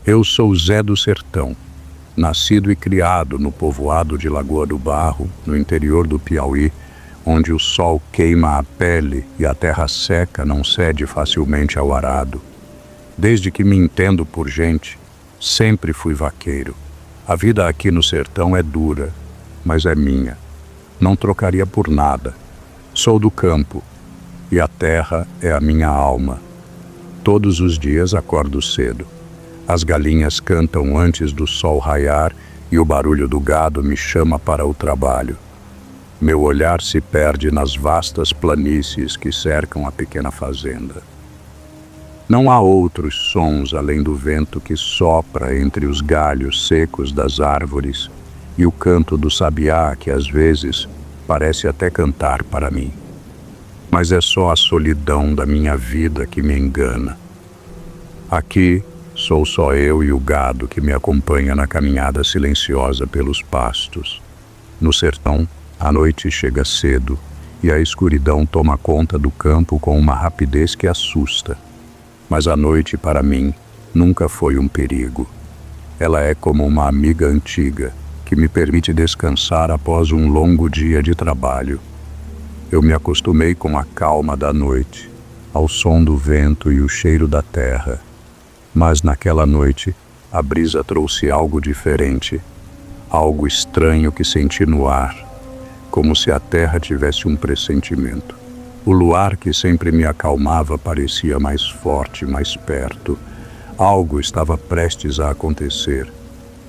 Eu sou Zé do Sertão, nascido e criado no povoado de Lagoa do Barro, no interior do Piauí, onde o sol queima a pele e a terra seca não cede facilmente ao arado. Desde que me entendo por gente, sempre fui vaqueiro. A vida aqui no sertão é dura, mas é minha. Não trocaria por nada. Sou do campo e a terra é a minha alma. Todos os dias acordo cedo. As galinhas cantam antes do sol raiar e o barulho do gado me chama para o trabalho. Meu olhar se perde nas vastas planícies que cercam a pequena fazenda. Não há outros sons além do vento que sopra entre os galhos secos das árvores e o canto do sabiá que às vezes parece até cantar para mim. Mas é só a solidão da minha vida que me engana. Aqui sou só eu e o gado que me acompanha na caminhada silenciosa pelos pastos. No sertão, a noite chega cedo e a escuridão toma conta do campo com uma rapidez que assusta. Mas a noite, para mim, nunca foi um perigo. Ela é como uma amiga antiga que me permite descansar após um longo dia de trabalho. Eu me acostumei com a calma da noite, ao som do vento e o cheiro da terra. Mas naquela noite, a brisa trouxe algo diferente, algo estranho que senti no ar, como se a terra tivesse um pressentimento. O luar que sempre me acalmava parecia mais forte, mais perto. Algo estava prestes a acontecer,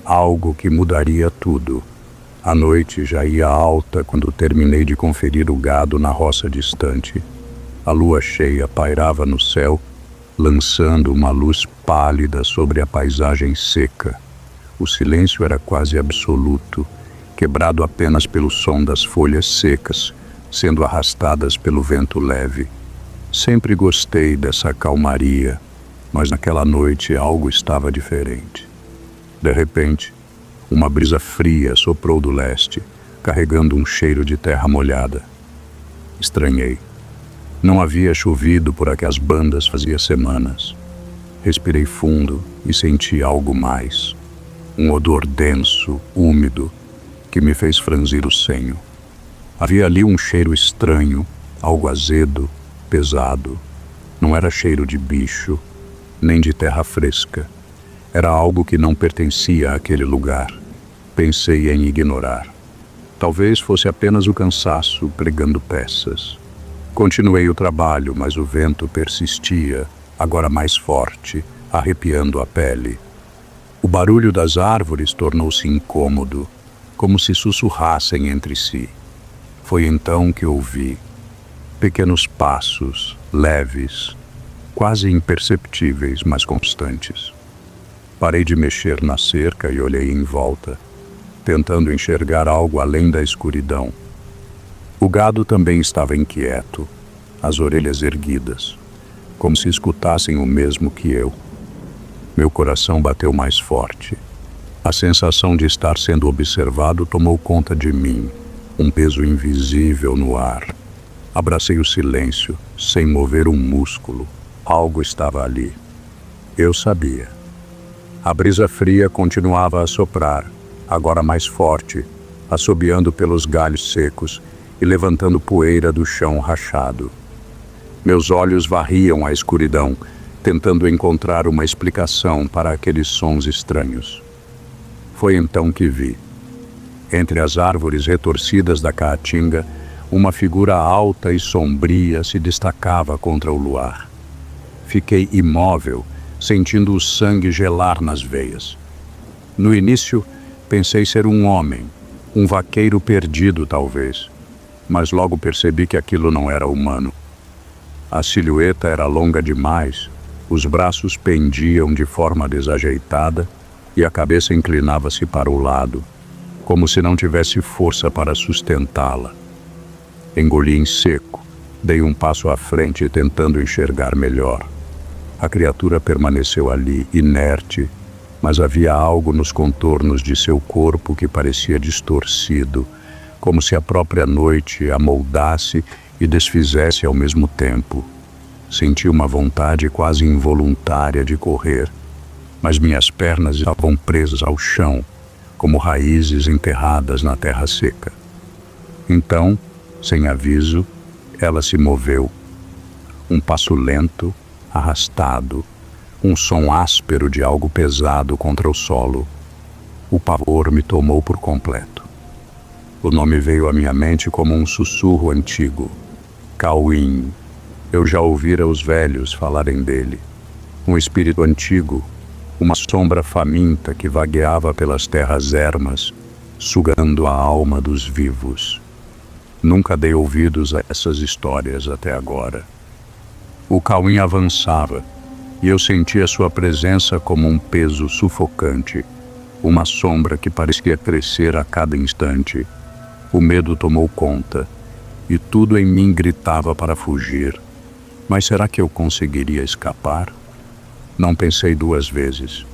algo que mudaria tudo. A noite já ia alta quando terminei de conferir o gado na roça distante. A lua cheia pairava no céu, lançando uma luz pálida sobre a paisagem seca. O silêncio era quase absoluto, quebrado apenas pelo som das folhas secas, sendo arrastadas pelo vento leve. Sempre gostei dessa calmaria, mas naquela noite algo estava diferente. De repente, uma brisa fria soprou do leste, carregando um cheiro de terra molhada. Estranhei. Não havia chovido por aquelas bandas fazia semanas. Respirei fundo e senti algo mais. Um odor denso, úmido, que me fez franzir o senho. Havia ali um cheiro estranho, algo azedo, pesado. Não era cheiro de bicho, nem de terra fresca. Era algo que não pertencia àquele lugar. Pensei em ignorar. Talvez fosse apenas o cansaço pregando peças. Continuei o trabalho, mas o vento persistia, agora mais forte, arrepiando a pele. O barulho das árvores tornou-se incômodo, como se sussurrassem entre si. Foi então que ouvi pequenos passos, leves, quase imperceptíveis, mas constantes. Parei de mexer na cerca e olhei em volta, tentando enxergar algo além da escuridão. O gado também estava inquieto, as orelhas erguidas, como se escutassem o mesmo que eu. Meu coração bateu mais forte. A sensação de estar sendo observado tomou conta de mim, um peso invisível no ar. Abracei o silêncio, sem mover um músculo. Algo estava ali. Eu sabia. A brisa fria continuava a soprar, agora mais forte, assobiando pelos galhos secos e levantando poeira do chão rachado. Meus olhos varriam a escuridão, tentando encontrar uma explicação para aqueles sons estranhos. Foi então que vi. Entre as árvores retorcidas da caatinga, uma figura alta e sombria se destacava contra o luar. Fiquei imóvel, sentindo o sangue gelar nas veias. No início, pensei ser um homem, um vaqueiro perdido talvez, mas logo percebi que aquilo não era humano. A silhueta era longa demais, os braços pendiam de forma desajeitada e a cabeça inclinava-se para o lado, como se não tivesse força para sustentá-la. Engoli em seco, dei um passo à frente tentando enxergar melhor. A criatura permaneceu ali, inerte, mas havia algo nos contornos de seu corpo que parecia distorcido, como se a própria noite a moldasse e desfizesse ao mesmo tempo. Senti uma vontade quase involuntária de correr, mas minhas pernas estavam presas ao chão, como raízes enterradas na terra seca. Então, sem aviso, ela se moveu. Um passo lento, arrastado, um som áspero de algo pesado contra o solo. O pavor me tomou por completo. O nome veio à minha mente como um sussurro antigo. Cauim. Eu já ouvira os velhos falarem dele. Um espírito antigo, uma sombra faminta que vagueava pelas terras ermas, sugando a alma dos vivos. Nunca dei ouvidos a essas histórias até agora. O Cauim avançava, e eu sentia sua presença como um peso sufocante, uma sombra que parecia crescer a cada instante. O medo tomou conta, e tudo em mim gritava para fugir. Mas será que eu conseguiria escapar? Não pensei duas vezes.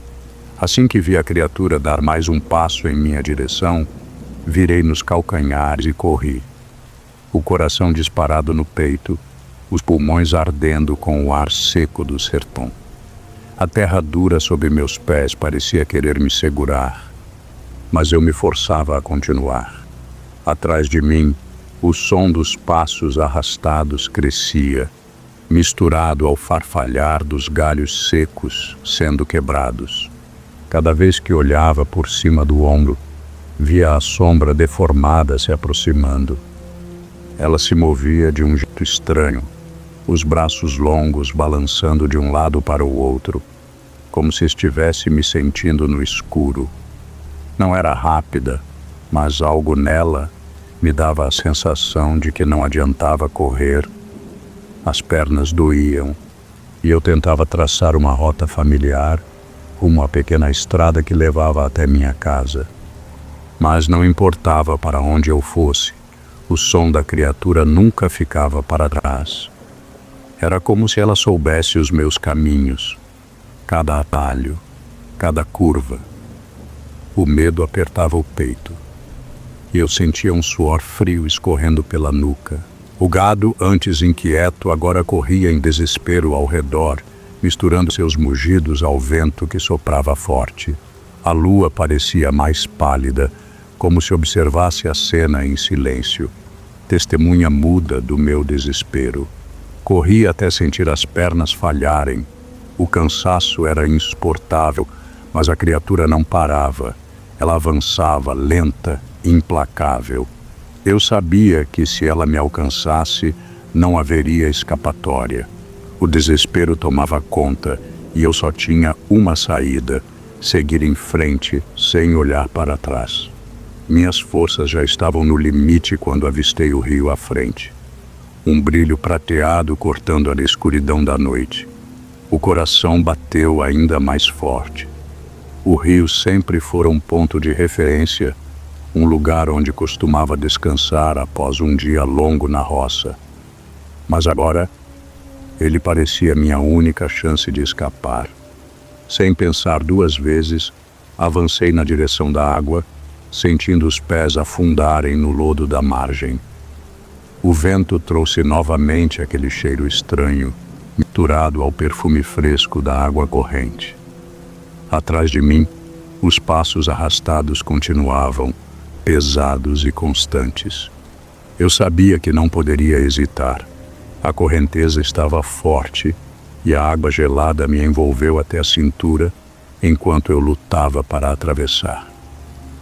Assim que vi a criatura dar mais um passo em minha direção, virei nos calcanhares e corri. O coração disparado no peito, os pulmões ardendo com o ar seco do sertão. A terra dura sob meus pés parecia querer me segurar, mas eu me forçava a continuar. Atrás de mim, o som dos passos arrastados crescia, misturado ao farfalhar dos galhos secos sendo quebrados. Cada vez que olhava por cima do ombro, via a sombra deformada se aproximando. Ela se movia de um jeito estranho, os braços longos balançando de um lado para o outro, como se estivesse me sentindo no escuro. Não era rápida, mas algo nela me dava a sensação de que não adiantava correr. As pernas doíam, e eu tentava traçar uma rota familiar, rumo à pequena estrada que levava até minha casa. Mas não importava para onde eu fosse, o som da criatura nunca ficava para trás. Era como se ela soubesse os meus caminhos, cada atalho, cada curva. O medo apertava o peito, e eu sentia um suor frio escorrendo pela nuca. O gado, antes inquieto, agora corria em desespero ao redor, misturando seus mugidos ao vento que soprava forte. A lua parecia mais pálida, como se observasse a cena em silêncio, testemunha muda do meu desespero. Corri até sentir as pernas falharem. O cansaço era insuportável, mas a criatura não parava. Ela avançava, lenta, implacável. Eu sabia que se ela me alcançasse, não haveria escapatória. O desespero tomava conta e eu só tinha uma saída: seguir em frente sem olhar para trás. Minhas forças já estavam no limite quando avistei o rio à frente. Um brilho prateado cortando a escuridão da noite. O coração bateu ainda mais forte. O rio sempre fora um ponto de referência, um lugar onde costumava descansar após um dia longo na roça. Mas agora, ele parecia minha única chance de escapar. Sem pensar duas vezes, avancei na direção da água, sentindo os pés afundarem no lodo da margem. O vento trouxe novamente aquele cheiro estranho, misturado ao perfume fresco da água corrente. Atrás de mim, os passos arrastados continuavam, pesados e constantes. Eu sabia que não poderia hesitar. A correnteza estava forte e a água gelada me envolveu até a cintura enquanto eu lutava para atravessar.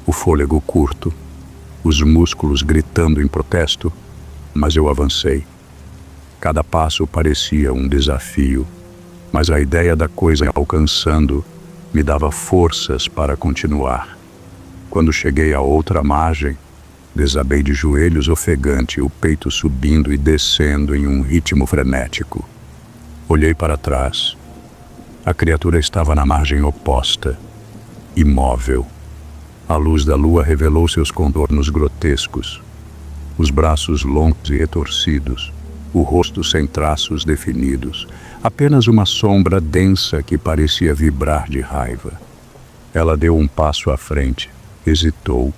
O fôlego curto, os músculos gritando em protesto, mas eu avancei. Cada passo parecia um desafio, mas a ideia da coisa alcançando me dava forças para continuar. Quando cheguei à outra margem, desabei de joelhos ofegante, o peito subindo e descendo em um ritmo frenético. Olhei para trás. A criatura estava na margem oposta, imóvel. A luz da lua revelou seus contornos grotescos, os braços longos e retorcidos, o rosto sem traços definidos, apenas uma sombra densa que parecia vibrar de raiva. Ela deu um passo à frente, hesitou.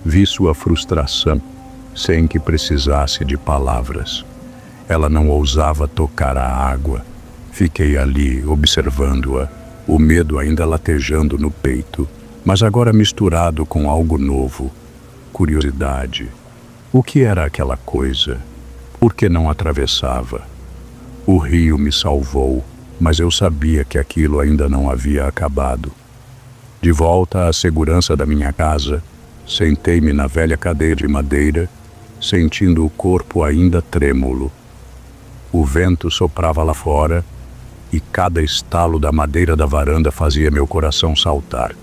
Vi sua frustração, sem que precisasse de palavras. Ela não ousava tocar a água. Fiquei ali, observando-a, o medo ainda latejando no peito, mas agora misturado com algo novo, curiosidade. O que era aquela coisa? Por que não atravessava? O rio me salvou, mas eu sabia que aquilo ainda não havia acabado. De volta à segurança da minha casa, sentei-me na velha cadeira de madeira, sentindo o corpo ainda trêmulo. O vento soprava lá fora e cada estalo da madeira da varanda fazia meu coração saltar.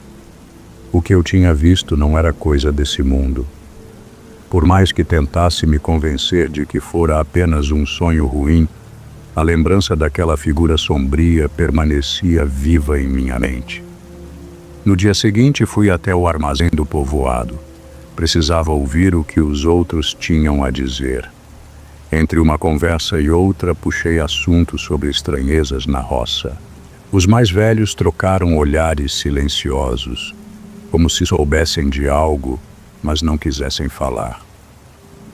O que eu tinha visto não era coisa desse mundo. Por mais que tentasse me convencer de que fora apenas um sonho ruim, a lembrança daquela figura sombria permanecia viva em minha mente. No dia seguinte fui até o armazém do povoado. Precisava ouvir o que os outros tinham a dizer. Entre uma conversa e outra, puxei assuntos sobre estranhezas na roça. Os mais velhos trocaram olhares silenciosos, como se soubessem de algo, mas não quisessem falar.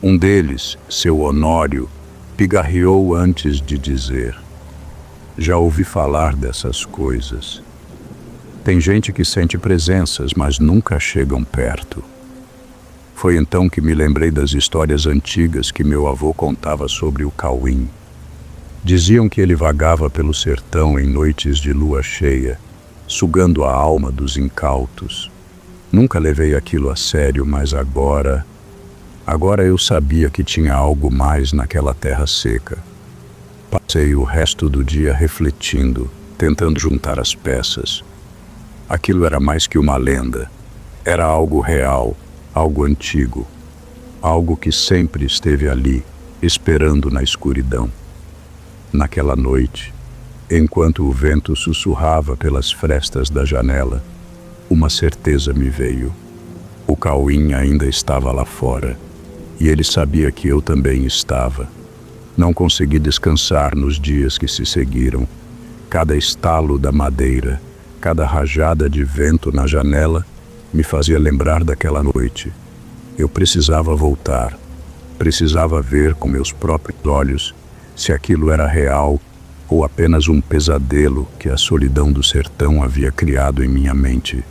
Um deles, seu Honório, pigarreou antes de dizer: "Já ouvi falar dessas coisas. Tem gente que sente presenças, mas nunca chegam perto." Foi então que me lembrei das histórias antigas que meu avô contava sobre o Cauim. Diziam que ele vagava pelo sertão em noites de lua cheia, sugando a alma dos incautos. Nunca levei aquilo a sério, mas agora eu sabia que tinha algo mais naquela terra seca. Passei o resto do dia refletindo, tentando juntar as peças. Aquilo era mais que uma lenda. Era algo real, algo antigo, algo que sempre esteve ali, esperando na escuridão. Naquela noite, enquanto o vento sussurrava pelas frestas da janela, uma certeza me veio. O Cauim ainda estava lá fora, e ele sabia que eu também estava. Não consegui descansar nos dias que se seguiram. Cada estalo da madeira, cada rajada de vento na janela me fazia lembrar daquela noite. Eu precisava voltar. Precisava ver com meus próprios olhos se aquilo era real ou apenas um pesadelo que a solidão do sertão havia criado em minha mente.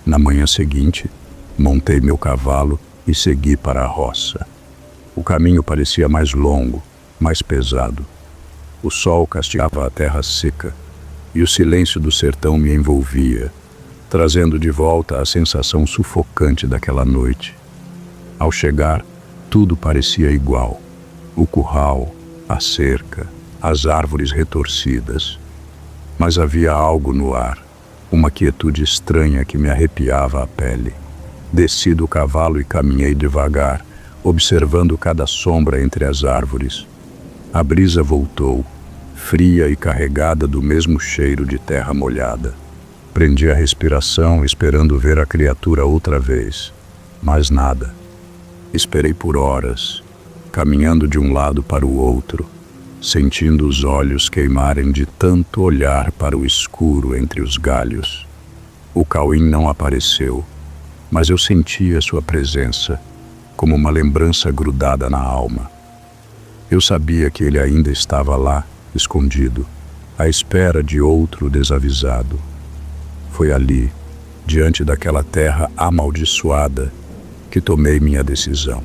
Na manhã seguinte, montei meu cavalo e segui para a roça. O caminho parecia mais longo, mais pesado. O sol castigava a terra seca e o silêncio do sertão me envolvia, trazendo de volta a sensação sufocante daquela noite. Ao chegar, tudo parecia igual. O curral, a cerca, as árvores retorcidas. Mas havia algo no ar, uma quietude estranha que me arrepiava a pele. Desci do cavalo e caminhei devagar, observando cada sombra entre as árvores. A brisa voltou, fria e carregada do mesmo cheiro de terra molhada. Prendi a respiração, esperando ver a criatura outra vez, mas nada. Esperei por horas, caminhando de um lado para o outro, sentindo os olhos queimarem de tanto olhar para o escuro entre os galhos. O Cauim não apareceu, mas eu sentia sua presença, como uma lembrança grudada na alma. Eu sabia que ele ainda estava lá, escondido, à espera de outro desavisado. Foi ali, diante daquela terra amaldiçoada, que tomei minha decisão.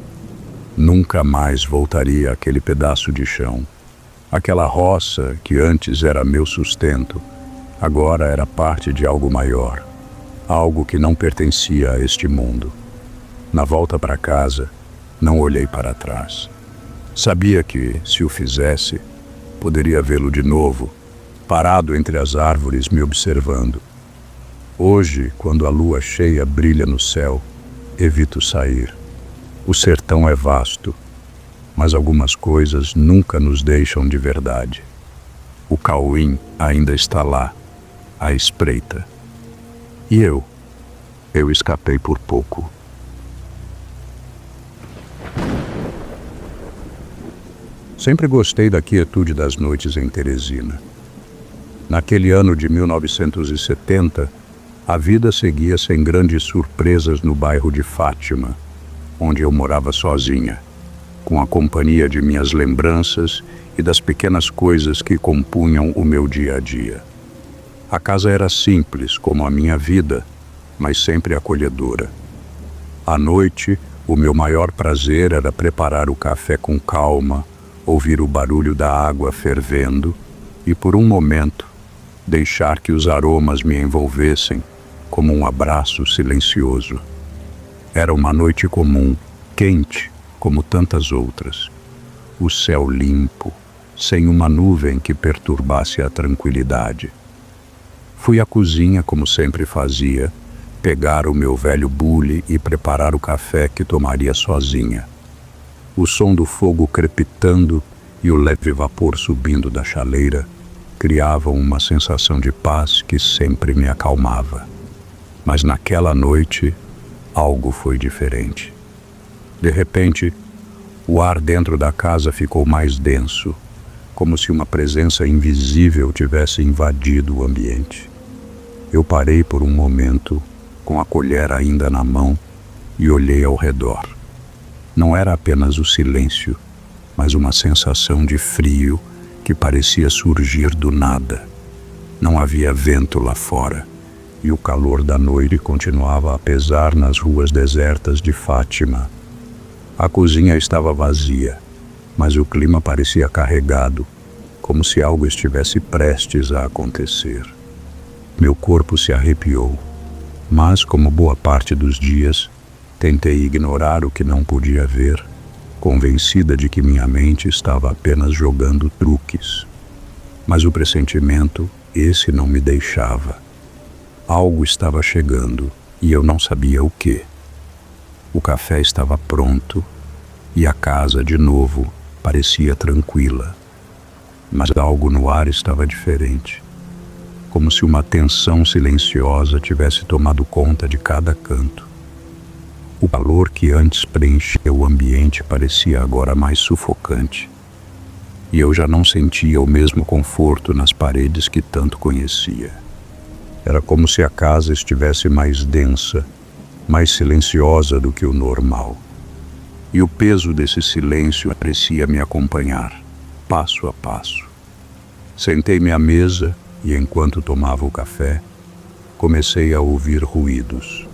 Nunca mais voltaria àquele pedaço de chão. Aquela roça que antes era meu sustento, agora era parte de algo maior, algo que não pertencia a este mundo. Na volta para casa, não olhei para trás. Sabia que, se o fizesse, poderia vê-lo de novo, parado entre as árvores me observando. Hoje, quando a lua cheia brilha no céu, evito sair. O sertão é vasto, mas algumas coisas nunca nos deixam de verdade. O Cauim ainda está lá, à espreita. E eu escapei por pouco. Sempre gostei da quietude das noites em Teresina. Naquele ano de 1970, a vida seguia sem grandes surpresas no bairro de Fátima, onde eu morava sozinha, com a companhia de minhas lembranças e das pequenas coisas que compunham o meu dia a dia. A casa era simples, como a minha vida, mas sempre acolhedora. À noite, o meu maior prazer era preparar o café com calma, ouvir o barulho da água fervendo e, por um momento, deixar que os aromas me envolvessem como um abraço silencioso. Era uma noite comum, quente, como tantas outras. O céu limpo, sem uma nuvem que perturbasse a tranquilidade. Fui à cozinha, como sempre fazia, pegar o meu velho bule e preparar o café que tomaria sozinha. O som do fogo crepitando e o leve vapor subindo da chaleira criavam uma sensação de paz que sempre me acalmava. Mas naquela noite, algo foi diferente. De repente, o ar dentro da casa ficou mais denso, como se uma presença invisível tivesse invadido o ambiente. Eu parei por um momento, com a colher ainda na mão, e olhei ao redor. Não era apenas o silêncio, mas uma sensação de frio que parecia surgir do nada. Não havia vento lá fora, e o calor da noite continuava a pesar nas ruas desertas de Fátima. A cozinha estava vazia, mas o clima parecia carregado, como se algo estivesse prestes a acontecer. Meu corpo se arrepiou, mas, como boa parte dos dias, tentei ignorar o que não podia ver, convencida de que minha mente estava apenas jogando truques. Mas o pressentimento, esse não me deixava. Algo estava chegando e eu não sabia o quê. O café estava pronto e a casa, de novo, parecia tranquila. Mas algo no ar estava diferente, como se uma tensão silenciosa tivesse tomado conta de cada canto. O calor que antes preenchia o ambiente parecia agora mais sufocante, e eu já não sentia o mesmo conforto nas paredes que tanto conhecia. Era como se a casa estivesse mais densa, mais silenciosa do que o normal. E o peso desse silêncio parecia me acompanhar, passo a passo. Sentei-me à mesa e, enquanto tomava o café, comecei a ouvir ruídos.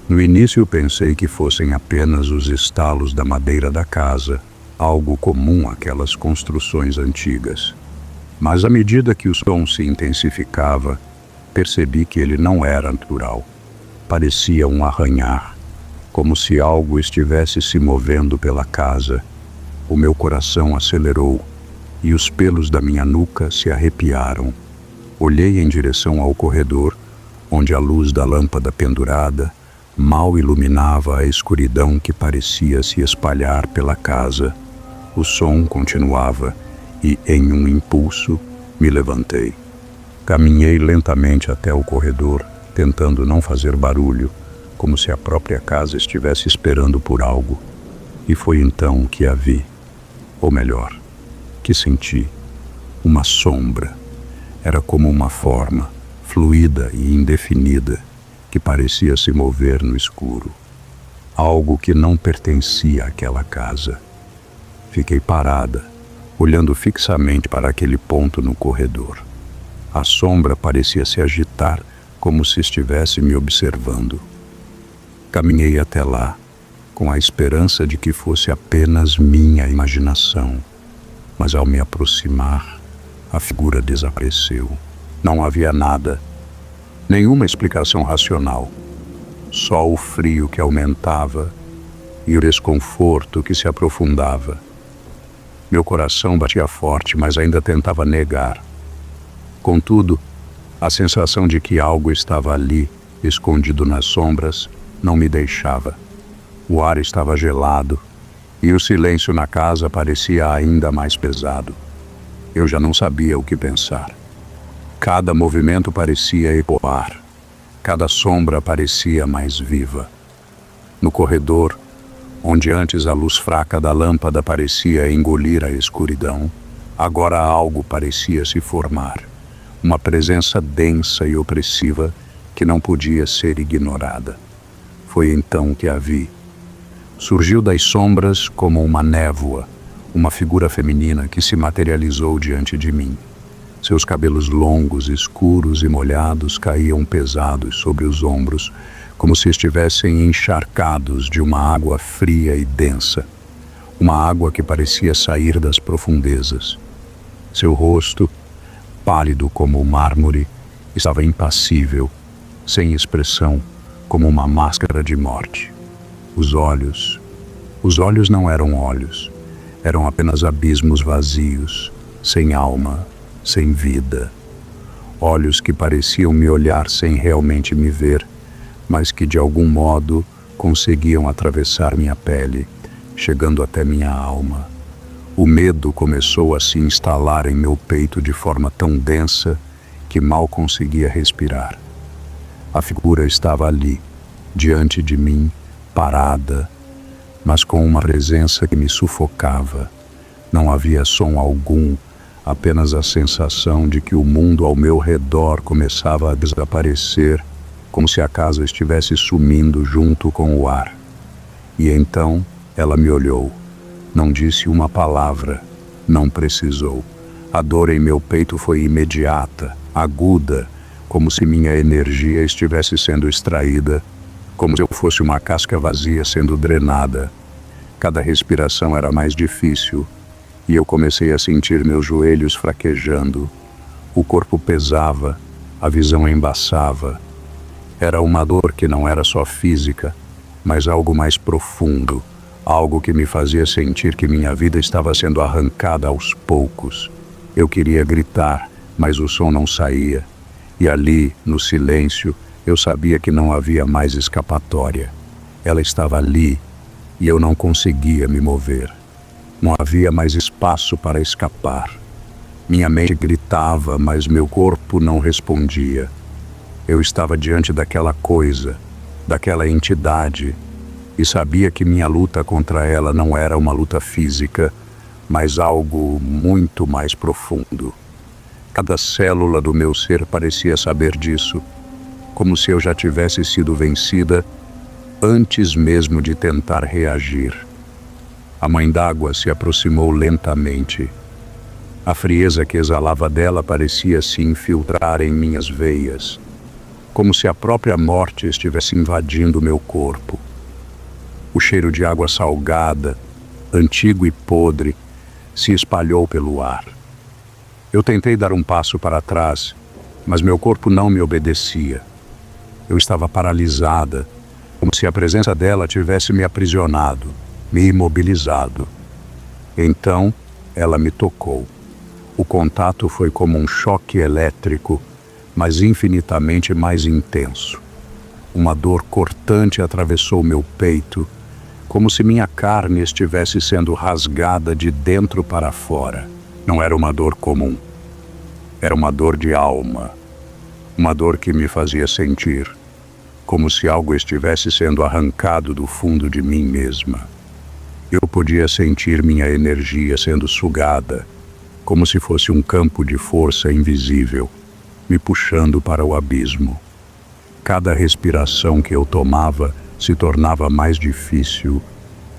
No início pensei que fossem apenas os estalos da madeira da casa, algo comum àquelas construções antigas. Mas à medida que o som se intensificava, percebi que ele não era natural. Parecia um arranhar, como se algo estivesse se movendo pela casa. O meu coração acelerou e os pelos da minha nuca se arrepiaram. Olhei em direção ao corredor, onde a luz da lâmpada pendurada mal iluminava a escuridão que parecia se espalhar pela casa. O som continuava e, em um impulso, me levantei. Caminhei lentamente até o corredor, tentando não fazer barulho, como se a própria casa estivesse esperando por algo. E foi então que a vi, ou melhor, que senti, uma sombra. Era como uma forma, fluida e indefinida, que parecia se mover no escuro. Algo que não pertencia àquela casa. Fiquei parada, olhando fixamente para aquele ponto no corredor. A sombra parecia se agitar, como se estivesse me observando. Caminhei até lá, com a esperança de que fosse apenas minha imaginação. Mas ao me aproximar, a figura desapareceu. Não havia nada, nenhuma explicação racional. Só o frio que aumentava e o desconforto que se aprofundava. Meu coração batia forte, mas ainda tentava negar. Contudo, a sensação de que algo estava ali, escondido nas sombras, não me deixava. O ar estava gelado e o silêncio na casa parecia ainda mais pesado. Eu já não sabia o que pensar. Cada movimento parecia ecoar. Cada sombra parecia mais viva. No corredor, onde antes a luz fraca da lâmpada parecia engolir a escuridão, agora algo parecia se formar. Uma presença densa e opressiva que não podia ser ignorada. Foi então que a vi. Surgiu das sombras como uma névoa, uma figura feminina que se materializou diante de mim. Seus cabelos longos, escuros e molhados caíam pesados sobre os ombros, como se estivessem encharcados de uma água fria e densa, uma água que parecia sair das profundezas. Seu rosto, pálido como o mármore, estava impassível, sem expressão, como uma máscara de morte. Os olhos não eram olhos, eram apenas abismos vazios, sem alma, sem vida. Olhos que pareciam me olhar sem realmente me ver, mas que de algum modo conseguiam atravessar minha pele, chegando até minha alma. O medo começou a se instalar em meu peito de forma tão densa que mal conseguia respirar. A figura estava ali, diante de mim, parada, mas com uma presença que me sufocava. Não havia som algum, apenas a sensação de que o mundo ao meu redor começava a desaparecer, como se a casa estivesse sumindo junto com o ar. E então ela me olhou. Não disse uma palavra, não precisou. A dor em meu peito foi imediata, aguda, como se minha energia estivesse sendo extraída, como se eu fosse uma casca vazia sendo drenada. Cada respiração era mais difícil, e eu comecei a sentir meus joelhos fraquejando. O corpo pesava, a visão embaçava. Era uma dor que não era só física, mas algo mais profundo, algo que me fazia sentir que minha vida estava sendo arrancada aos poucos. Eu queria gritar, mas o som não saía. E ali, no silêncio, eu sabia que não havia mais escapatória. Ela estava ali, e eu não conseguia me mover. Não havia mais espaço para escapar. Minha mente gritava, mas meu corpo não respondia. Eu estava diante daquela coisa, daquela entidade, e sabia que minha luta contra ela não era uma luta física, mas algo muito mais profundo. Cada célula do meu ser parecia saber disso, como se eu já tivesse sido vencida antes mesmo de tentar reagir. A mãe d'água se aproximou lentamente. A frieza que exalava dela parecia se infiltrar em minhas veias, como se a própria morte estivesse invadindo meu corpo. O cheiro de água salgada, antigo e podre, se espalhou pelo ar. Eu tentei dar um passo para trás, mas meu corpo não me obedecia. Eu estava paralisada, como se a presença dela tivesse me aprisionado, me imobilizado. Então, ela me tocou. O contato foi como um choque elétrico, mas infinitamente mais intenso. Uma dor cortante atravessou meu peito, como se minha carne estivesse sendo rasgada de dentro para fora. Não era uma dor comum. Era uma dor de alma. Uma dor que me fazia sentir como se algo estivesse sendo arrancado do fundo de mim mesma. Eu podia sentir minha energia sendo sugada, como se fosse um campo de força invisível, me puxando para o abismo. Cada respiração que eu tomava se tornava mais difícil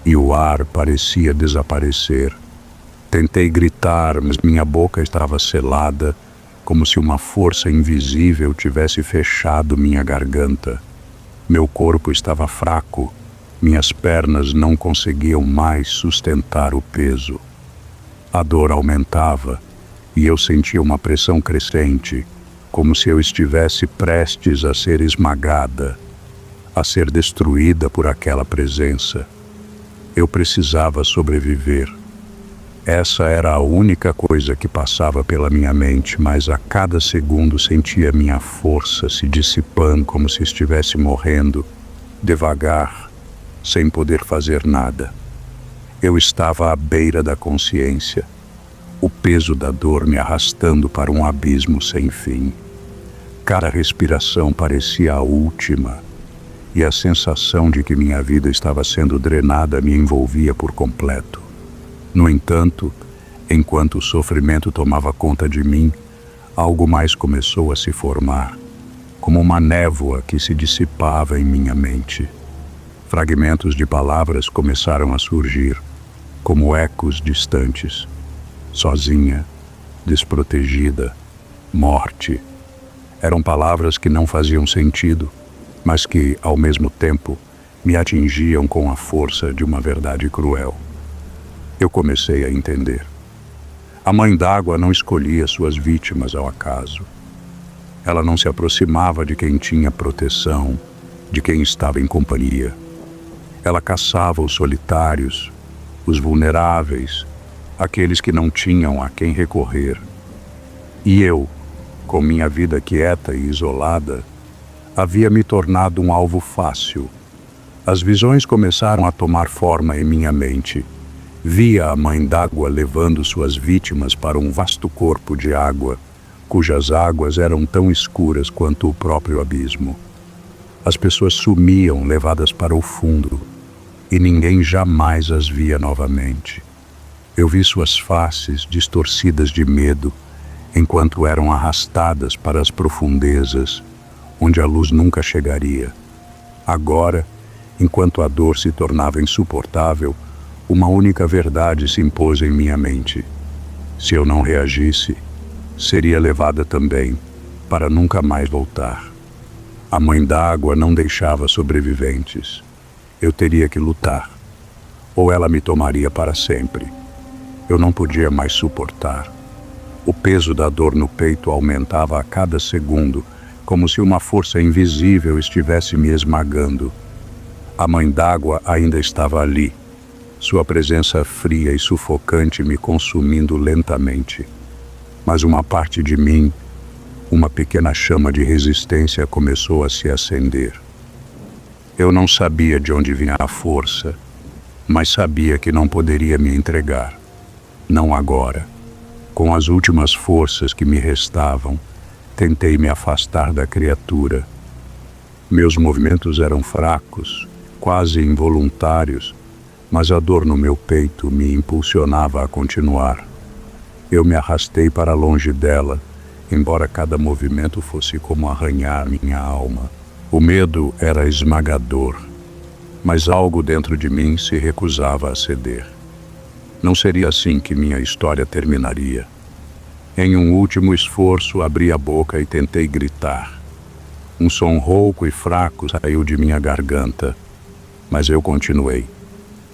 e o ar parecia desaparecer. Tentei gritar, mas minha boca estava selada, como se uma força invisível tivesse fechado minha garganta. Meu corpo estava fraco, minhas pernas não conseguiam mais sustentar o peso. A dor aumentava e eu sentia uma pressão crescente, como se eu estivesse prestes a ser esmagada, a ser destruída por aquela presença. Eu precisava sobreviver. Essa era a única coisa que passava pela minha mente, mas a cada segundo sentia minha força se dissipando como se estivesse morrendo, devagar, sem poder fazer nada. Eu estava à beira da consciência, o peso da dor me arrastando para um abismo sem fim. Cada respiração parecia a última, e a sensação de que minha vida estava sendo drenada me envolvia por completo. No entanto, enquanto o sofrimento tomava conta de mim, algo mais começou a se formar, como uma névoa que se dissipava em minha mente. Fragmentos de palavras começaram a surgir, como ecos distantes. Sozinha, desprotegida, morte. Eram palavras que não faziam sentido, mas que, ao mesmo tempo, me atingiam com a força de uma verdade cruel. Eu comecei a entender. A Mãe d'Água não escolhia suas vítimas ao acaso. Ela não se aproximava de quem tinha proteção, de quem estava em companhia. Ela caçava os solitários, os vulneráveis, aqueles que não tinham a quem recorrer. E eu, com minha vida quieta e isolada, havia me tornado um alvo fácil. As visões começaram a tomar forma em minha mente. Via a Mãe d'Água levando suas vítimas para um vasto corpo de água, cujas águas eram tão escuras quanto o próprio abismo. As pessoas sumiam, levadas para o fundo, e ninguém jamais as via novamente. Eu vi suas faces distorcidas de medo, enquanto eram arrastadas para as profundezas, onde a luz nunca chegaria. Agora, enquanto a dor se tornava insuportável, uma única verdade se impôs em minha mente. Se eu não reagisse, seria levada também, para nunca mais voltar. A Mãe d'Água não deixava sobreviventes. Eu teria que lutar, ou ela me tomaria para sempre. Eu não podia mais suportar. O peso da dor no peito aumentava a cada segundo, como se uma força invisível estivesse me esmagando. A Mãe d'Água ainda estava ali, sua presença fria e sufocante me consumindo lentamente. Mas uma parte de mim, uma pequena chama de resistência, começou a se acender. Eu não sabia de onde vinha a força, mas sabia que não poderia me entregar. Não agora. Com as últimas forças que me restavam, tentei me afastar da criatura. Meus movimentos eram fracos, quase involuntários, mas a dor no meu peito me impulsionava a continuar. Eu me arrastei para longe dela, embora cada movimento fosse como arranhar minha alma. O medo era esmagador, mas algo dentro de mim se recusava a ceder. Não seria assim que minha história terminaria. Em um último esforço, abri a boca e tentei gritar. Um som rouco e fraco saiu de minha garganta, mas eu continuei.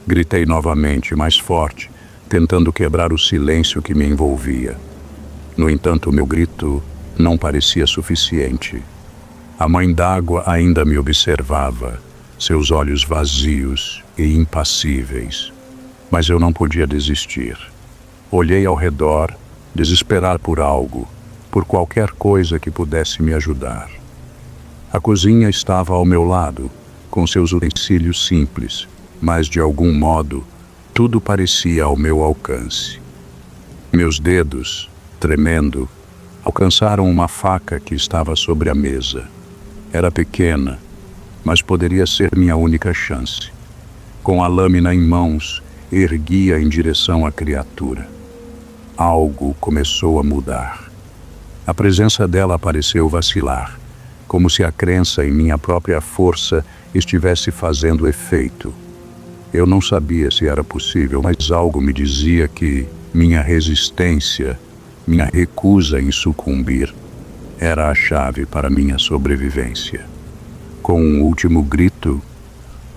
Gritei novamente, mais forte, tentando quebrar o silêncio que me envolvia. No entanto, meu grito não parecia suficiente. A Mãe d'Água ainda me observava, seus olhos vazios e impassíveis. Mas eu não podia desistir. Olhei ao redor, desesperado por algo, por qualquer coisa que pudesse me ajudar. A cozinha estava ao meu lado, com seus utensílios simples, mas de algum modo, tudo parecia ao meu alcance. Meus dedos, tremendo, alcançaram uma faca que estava sobre a mesa. Era pequena, mas poderia ser minha única chance. Com a lâmina em mãos, erguia em direção à criatura. Algo começou a mudar. A presença dela pareceu vacilar, como se a crença em minha própria força estivesse fazendo efeito. Eu não sabia se era possível, mas algo me dizia que minha resistência, minha recusa em sucumbir, era a chave para minha sobrevivência. Com um último grito,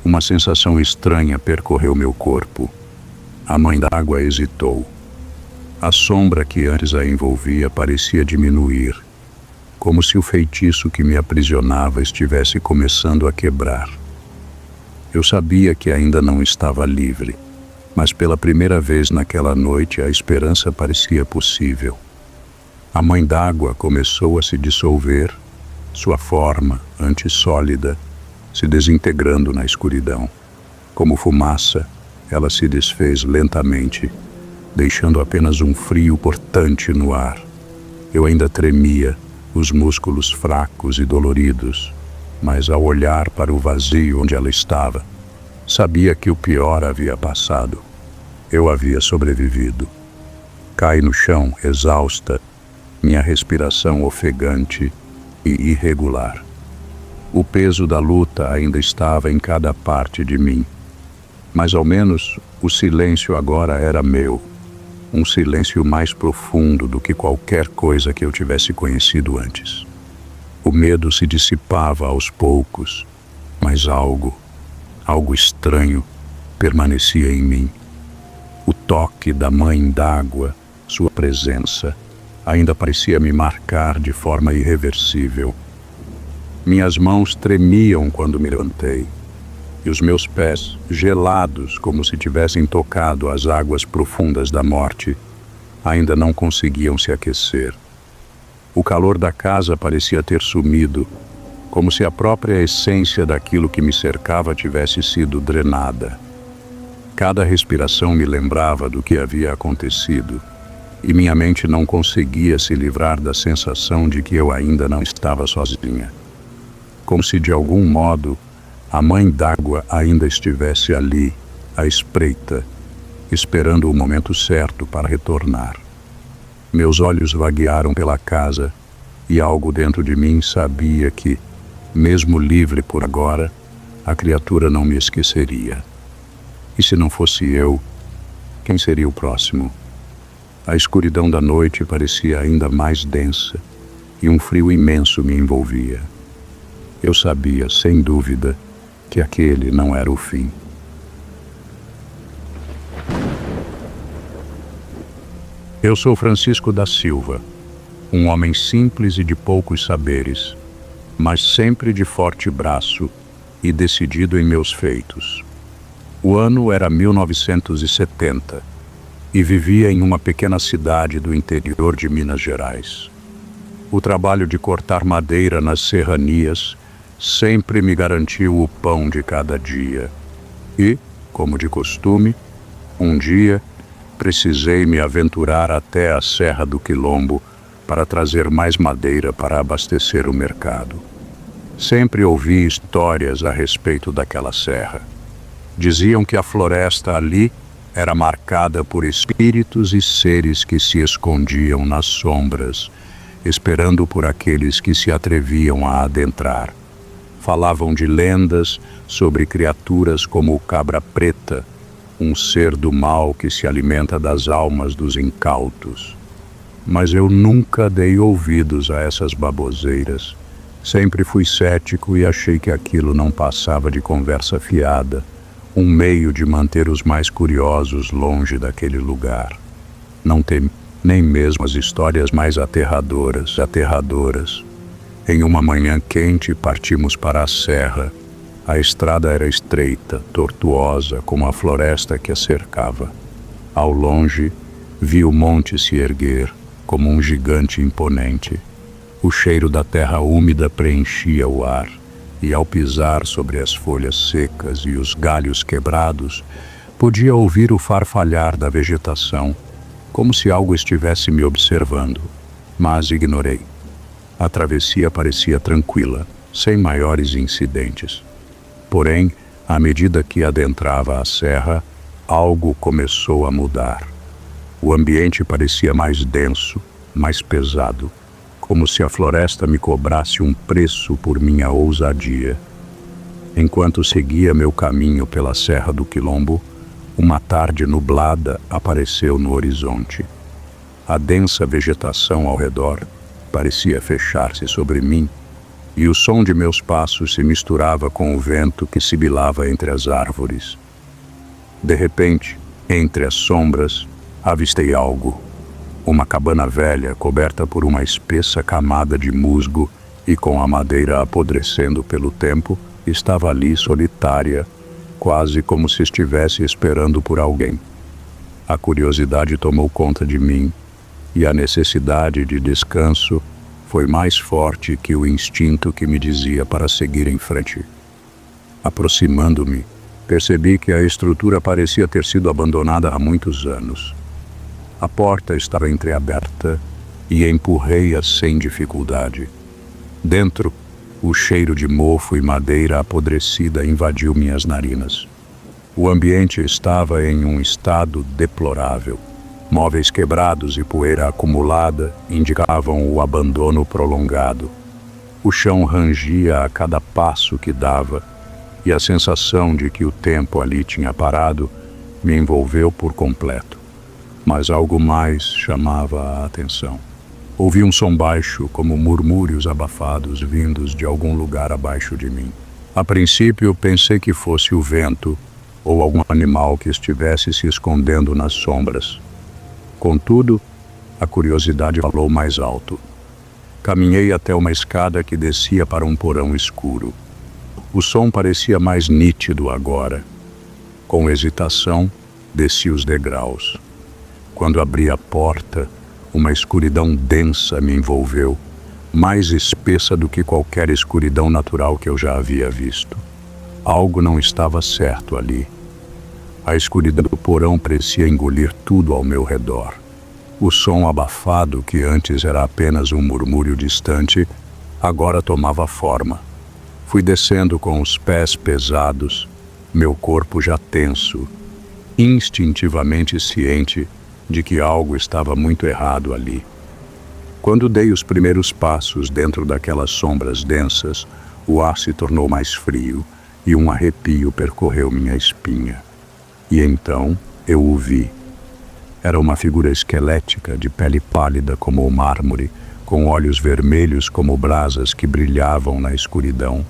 uma sensação estranha percorreu meu corpo. A Mãe d'Água hesitou. A sombra que antes a envolvia parecia diminuir, como se o feitiço que me aprisionava estivesse começando a quebrar. Eu sabia que ainda não estava livre, mas pela primeira vez naquela noite a esperança parecia possível. A Mãe d'Água começou a se dissolver, sua forma, antes sólida, se desintegrando na escuridão. Como fumaça, ela se desfez lentamente, deixando apenas um frio cortante no ar. Eu ainda tremia, os músculos fracos e doloridos, mas ao olhar para o vazio onde ela estava, sabia que o pior havia passado. Eu havia sobrevivido. Caí no chão, exausta, minha respiração ofegante e irregular. O peso da luta ainda estava em cada parte de mim, mas ao menos o silêncio agora era meu. um silêncio mais profundo do que qualquer coisa que eu tivesse conhecido antes. O medo se dissipava aos poucos, mas algo estranho permanecia em mim. O toque da mãe d'água, sua presença, ainda parecia me marcar de forma irreversível. Minhas mãos tremiam quando me levantei, e os meus pés, gelados como se tivessem tocado as águas profundas da morte, ainda não conseguiam se aquecer. O calor da casa parecia ter sumido, como se a própria essência daquilo que me cercava tivesse sido drenada. Cada respiração me lembrava do que havia acontecido, e minha mente não conseguia se livrar da sensação de que eu ainda não estava sozinha. Como se de algum modo a mãe d'água ainda estivesse ali, à espreita, esperando o momento certo para retornar. Meus olhos vaguearam pela casa e algo dentro de mim sabia que, mesmo livre por agora, a criatura não me esqueceria. E se não fosse eu, quem seria o próximo? A escuridão da noite parecia ainda mais densa e um frio imenso me envolvia. Eu sabia, sem dúvida, que aquele não era o fim. Eu sou Francisco da Silva, um homem simples e de poucos saberes, mas sempre de forte braço e decidido em meus feitos. O ano era 1970 e vivia em uma pequena cidade do interior de Minas Gerais. O trabalho de cortar madeira nas serranias sempre me garantiu o pão de cada dia. E, como de costume, um dia precisei me aventurar até a Serra do Quilombo para trazer mais madeira para abastecer o mercado. Sempre ouvi histórias a respeito daquela serra. Diziam que a floresta ali era marcada por espíritos e seres que se escondiam nas sombras, esperando por aqueles que se atreviam a adentrar. Falavam de lendas sobre criaturas como o cabra preta, um ser do mal que se alimenta das almas dos incautos. Mas eu nunca dei ouvidos a essas baboseiras. Sempre fui cético e achei que aquilo não passava de conversa fiada, um meio de manter os mais curiosos longe daquele lugar. Não temi nem mesmo as histórias mais aterradoras. Em uma manhã quente partimos para a serra. A estrada era estreita, tortuosa, como a floresta que a cercava. Ao longe, vi o monte se erguer, como um gigante imponente. O cheiro da terra úmida preenchia o ar, e ao pisar sobre as folhas secas e os galhos quebrados, podia ouvir o farfalhar da vegetação, como se algo estivesse me observando, mas ignorei. A travessia parecia tranquila, sem maiores incidentes. Porém, à medida que adentrava a serra, algo começou a mudar. O ambiente parecia mais denso, mais pesado, como se a floresta me cobrasse um preço por minha ousadia. Enquanto seguia meu caminho pela Serra do Quilombo, uma tarde nublada apareceu no horizonte. A densa vegetação ao redor parecia fechar-se sobre mim, e o som de meus passos se misturava com o vento que sibilava entre as árvores. De repente, entre as sombras, avistei algo. Uma cabana velha coberta por uma espessa camada de musgo e com a madeira apodrecendo pelo tempo, estava ali solitária, quase como se estivesse esperando por alguém. A curiosidade tomou conta de mim, e a necessidade de descanso foi mais forte que o instinto que me dizia para seguir em frente. Aproximando-me, percebi que a estrutura parecia ter sido abandonada há muitos anos. A porta estava entreaberta e empurrei-a sem dificuldade. Dentro, o cheiro de mofo e madeira apodrecida invadiu minhas narinas. O ambiente estava em um estado deplorável. Móveis quebrados e poeira acumulada indicavam o abandono prolongado. O chão rangia a cada passo que dava, e a sensação de que o tempo ali tinha parado me envolveu por completo. Mas algo mais chamava a atenção. Ouvi um som baixo, como murmúrios abafados vindos de algum lugar abaixo de mim. A princípio, pensei que fosse o vento ou algum animal que estivesse se escondendo nas sombras. Contudo, a curiosidade falou mais alto. Caminhei até uma escada que descia para um porão escuro. O som parecia mais nítido agora. Com hesitação, desci os degraus. Quando abri a porta, uma escuridão densa me envolveu, mais espessa do que qualquer escuridão natural que eu já havia visto. Algo não estava certo ali. A escuridão do porão parecia engolir tudo ao meu redor. O som abafado, que antes era apenas um murmúrio distante, agora tomava forma. Fui descendo com os pés pesados, meu corpo já tenso, instintivamente ciente de que algo estava muito errado ali. Quando dei os primeiros passos dentro daquelas sombras densas, o ar se tornou mais frio e um arrepio percorreu minha espinha. E então eu o vi. Era uma figura esquelética, de pele pálida como o mármore, com olhos vermelhos como brasas que brilhavam na escuridão.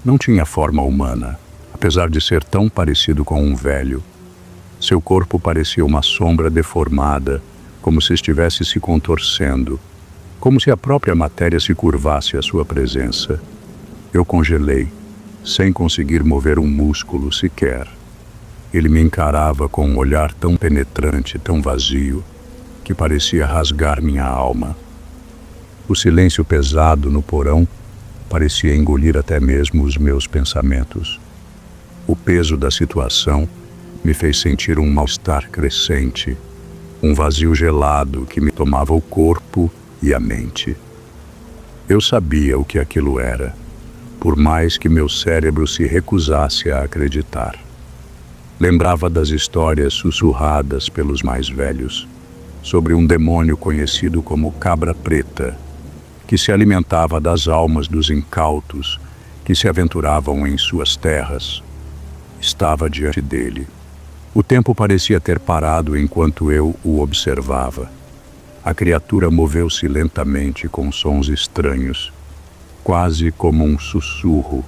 Não tinha forma humana, apesar de ser tão parecido com um velho. Seu corpo parecia uma sombra deformada, como se estivesse se contorcendo, como se a própria matéria se curvasse à sua presença. Eu congelei, sem conseguir mover um músculo sequer. Ele me encarava com um olhar tão penetrante, tão vazio, que parecia rasgar minha alma. O silêncio pesado no porão parecia engolir até mesmo os meus pensamentos. O peso da situação me fez sentir um mal-estar crescente, um vazio gelado que me tomava o corpo e a mente. Eu sabia o que aquilo era, por mais que meu cérebro se recusasse a acreditar. Lembrava das histórias sussurradas pelos mais velhos, sobre um demônio conhecido como Cabra Preta, que se alimentava das almas dos incautos que se aventuravam em suas terras. Estava diante dele. O tempo parecia ter parado enquanto eu o observava. A criatura moveu-se lentamente com sons estranhos, quase como um sussurro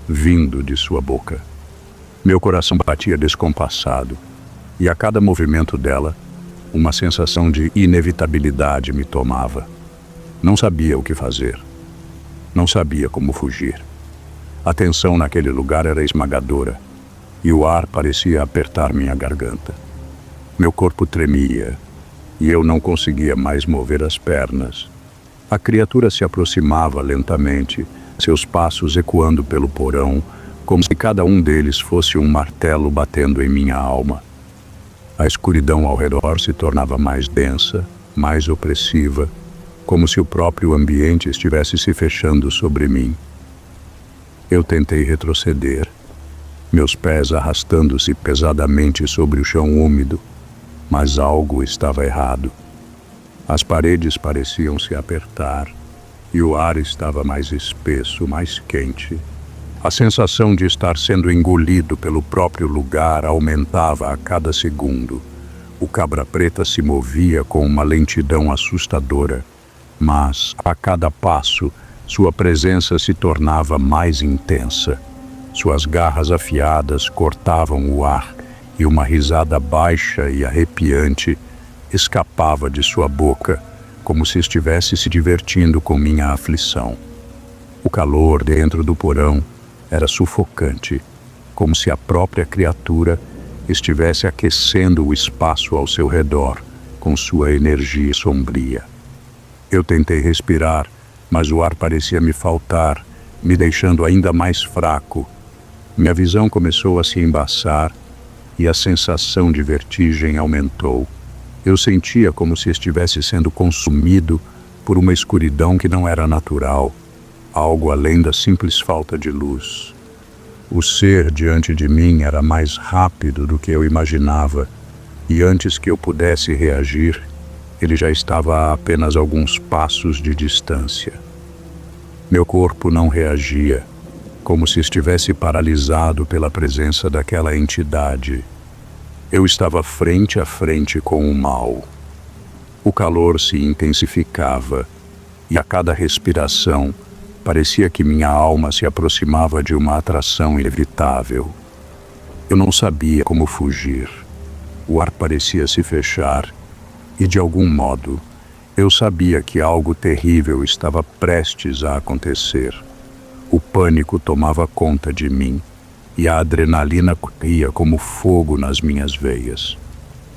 vindo de sua boca. Meu coração batia descompassado, e a cada movimento dela, uma sensação de inevitabilidade me tomava. Não sabia o que fazer. Não sabia como fugir. A tensão naquele lugar era esmagadora, e o ar parecia apertar minha garganta. Meu corpo tremia, e eu não conseguia mais mover as pernas. A criatura se aproximava lentamente, seus passos ecoando pelo porão, como se cada um deles fosse um martelo batendo em minha alma. A escuridão ao redor se tornava mais densa, mais opressiva, como se o próprio ambiente estivesse se fechando sobre mim. Eu tentei retroceder, meus pés arrastando-se pesadamente sobre o chão úmido, mas algo estava errado. As paredes pareciam se apertar e o ar estava mais espesso, mais quente. A sensação de estar sendo engolido pelo próprio lugar aumentava a cada segundo. O Cabra Preta se movia com uma lentidão assustadora, mas, a cada passo, sua presença se tornava mais intensa. Suas garras afiadas cortavam o ar e uma risada baixa e arrepiante escapava de sua boca, como se estivesse se divertindo com minha aflição. O calor dentro do porão era sufocante, como se a própria criatura estivesse aquecendo o espaço ao seu redor com sua energia sombria. Eu tentei respirar, mas o ar parecia me faltar, me deixando ainda mais fraco. Minha visão começou a se embaçar e a sensação de vertigem aumentou. Eu sentia como se estivesse sendo consumido por uma escuridão que não era natural, algo além da simples falta de luz. O ser diante de mim era mais rápido do que eu imaginava, e antes que eu pudesse reagir, ele já estava a apenas alguns passos de distância. Meu corpo não reagia, como se estivesse paralisado pela presença daquela entidade. Eu estava frente a frente com o mal. O calor se intensificava e a cada respiração parecia que minha alma se aproximava de uma atração inevitável. Eu não sabia como fugir. O ar parecia se fechar e, de algum modo, eu sabia que algo terrível estava prestes a acontecer. O pânico tomava conta de mim e a adrenalina corria como fogo nas minhas veias.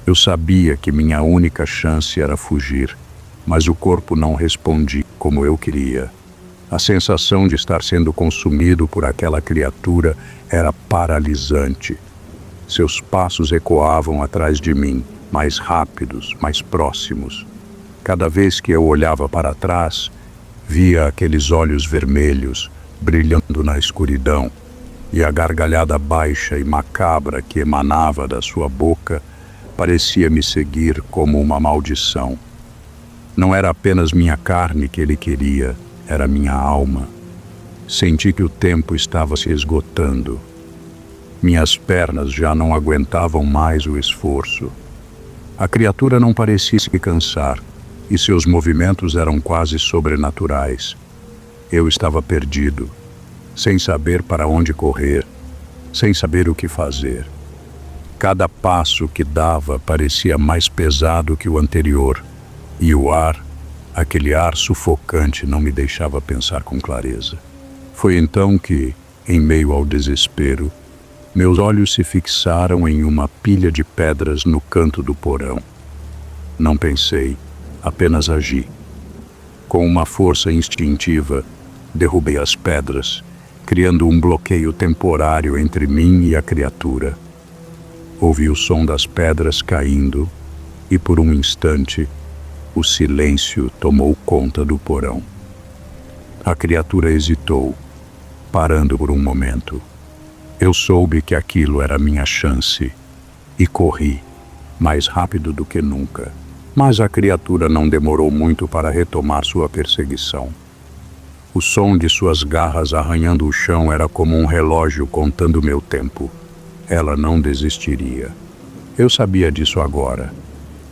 Eu sabia que minha única chance era fugir, mas o corpo não respondia como eu queria. A sensação de estar sendo consumido por aquela criatura era paralisante. Seus passos ecoavam atrás de mim, mais rápidos, mais próximos. Cada vez que eu olhava para trás, via aqueles olhos vermelhos brilhando na escuridão, e a gargalhada baixa e macabra que emanava da sua boca parecia me seguir como uma maldição. Não era apenas minha carne que ele queria, era minha alma. Senti que o tempo estava se esgotando. Minhas pernas já não aguentavam mais o esforço. A criatura não parecia se cansar, e seus movimentos eram quase sobrenaturais. Eu estava perdido, sem saber para onde correr, sem saber o que fazer. Cada passo que dava parecia mais pesado que o anterior, e o ar, aquele ar sufocante, não me deixava pensar com clareza. Foi então que, em meio ao desespero, meus olhos se fixaram em uma pilha de pedras no canto do porão. Não pensei, apenas agi. Com uma força instintiva, derrubei as pedras, criando um bloqueio temporário entre mim e a criatura. Ouvi o som das pedras caindo e, por um instante, o silêncio tomou conta do porão. A criatura hesitou, parando por um momento. Eu soube que aquilo era minha chance e corri, mais rápido do que nunca. Mas a criatura não demorou muito para retomar sua perseguição. O som de suas garras arranhando o chão era como um relógio contando meu tempo. Ela não desistiria. Eu sabia disso agora.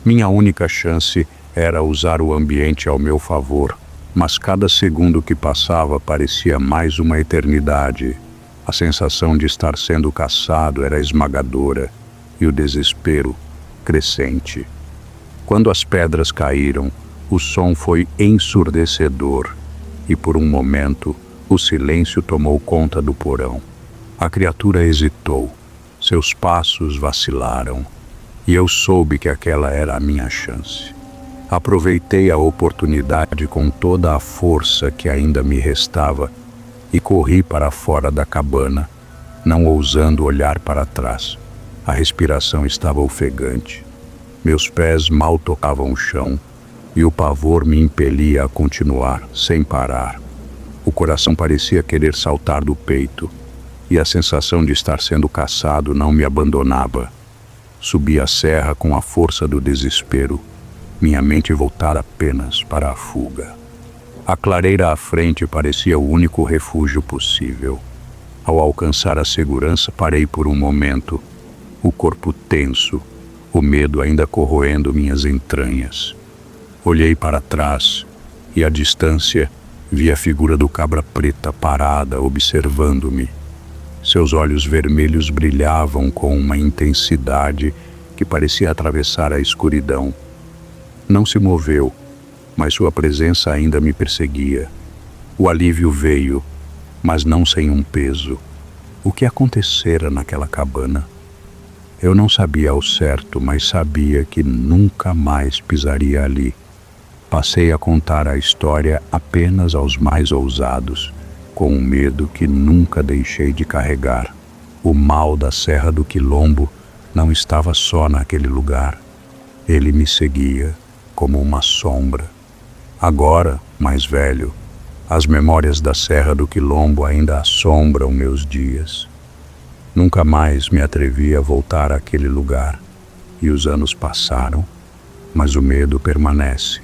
Minha única chance era usar o ambiente ao meu favor, mas cada segundo que passava parecia mais uma eternidade. A sensação de estar sendo caçado era esmagadora e o desespero crescente. Quando as pedras caíram, o som foi ensurdecedor e, por um momento, o silêncio tomou conta do porão. A criatura hesitou, seus passos vacilaram, e eu soube que aquela era a minha chance. Aproveitei a oportunidade com toda a força que ainda me restava e corri para fora da cabana, não ousando olhar para trás. A respiração estava ofegante. Meus pés mal tocavam o chão e o pavor me impelia a continuar, sem parar. O coração parecia querer saltar do peito e a sensação de estar sendo caçado não me abandonava. Subi a serra com a força do desespero, minha mente voltara apenas para a fuga. A clareira à frente parecia o único refúgio possível. Ao alcançar a segurança, parei por um momento, o corpo tenso, o medo ainda corroendo minhas entranhas. Olhei para trás e, à distância, vi a figura do cabra preta parada, observando-me. Seus olhos vermelhos brilhavam com uma intensidade que parecia atravessar a escuridão. Não se moveu, mas sua presença ainda me perseguia. O alívio veio, mas não sem um peso. O que acontecera naquela cabana? Eu não sabia ao certo, mas sabia que nunca mais pisaria ali. Passei a contar a história apenas aos mais ousados, com um medo que nunca deixei de carregar. O mal da Serra do Quilombo não estava só naquele lugar. Ele me seguia como uma sombra. Agora, mais velho, as memórias da Serra do Quilombo ainda assombram meus dias. Nunca mais me atrevi a voltar àquele lugar, e os anos passaram, mas o medo permanece,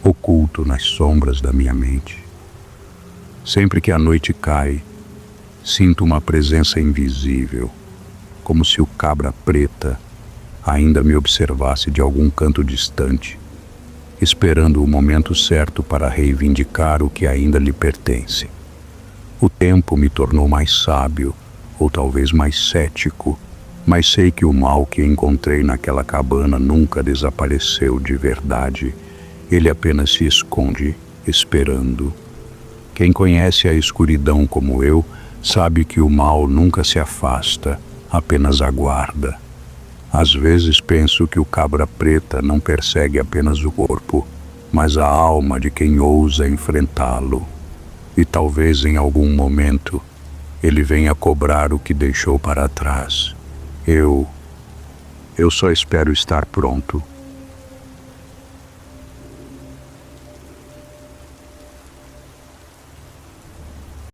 oculto nas sombras da minha mente. Sempre que a noite cai, sinto uma presença invisível, como se o cabra preta ainda me observasse de algum canto distante, esperando o momento certo para reivindicar o que ainda lhe pertence. O tempo me tornou mais sábio, ou talvez mais cético, mas sei que o mal que encontrei naquela cabana nunca desapareceu de verdade. Ele apenas se esconde, esperando. Quem conhece a escuridão como eu, sabe que o mal nunca se afasta, apenas aguarda. Às vezes penso que o cabra preta não persegue apenas o corpo, mas a alma de quem ousa enfrentá-lo. E talvez em algum momento ele venha cobrar o que deixou para trás. Eu só espero estar pronto.